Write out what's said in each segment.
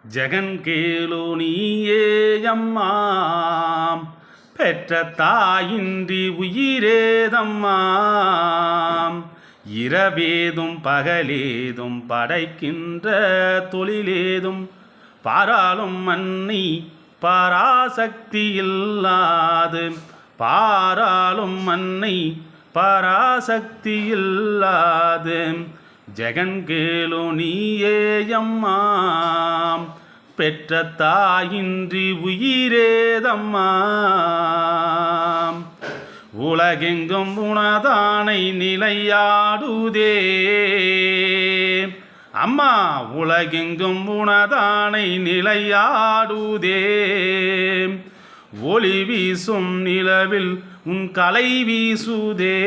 ஜெகன் கேளு நீயேயம்மா பெற்ற தாயின்றி உயிரேதம்மா இரவேதும் பகலேதும் படைக்கின்ற தொழிலேதும் பாராளும் மன்னி பராசக்தி இல்லாது பாராளும் மன்னை பராசக்தி இல்லாது ஜெகன் கேளு நீயேயம்மா பெற்ற தாயின்றி உயிரேதம்மா உலகெங்கும் உனதானை நிலையாடுதே அம்மா உலகெங்கும் உனதானை நிலையாடுதே ஒளி வீசும் நிலவில் உன் கலை வீசுதே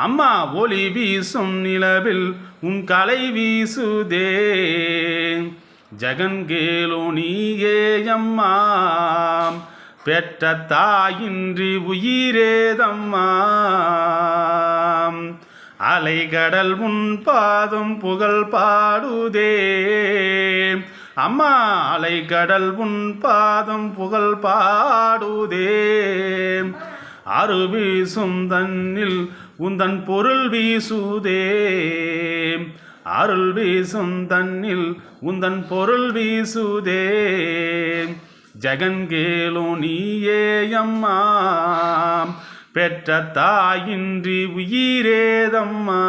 அம்மா ஒளி வீசும் நிலவில் உன் கலை வீசுதே ஜெகன் கேளு நீயேயம்மா பெற்ற தாயின்றி உயிரேதம்மா அலைகடல் உன் பாதம் புகழ் பாடுதே அம்மா அலைகடல் உன் பாதம் புகழ் பாடுதே அரு வீசும் தன்னில் உந்தன் பொருள் வீசுதே அருள் வீசும் தன்னில் உந்தன் பொருள் வீசுதே ஜெகன் கேளு நீயேயம்மா பெற்ற தாயின்றி உயிரேதம்மா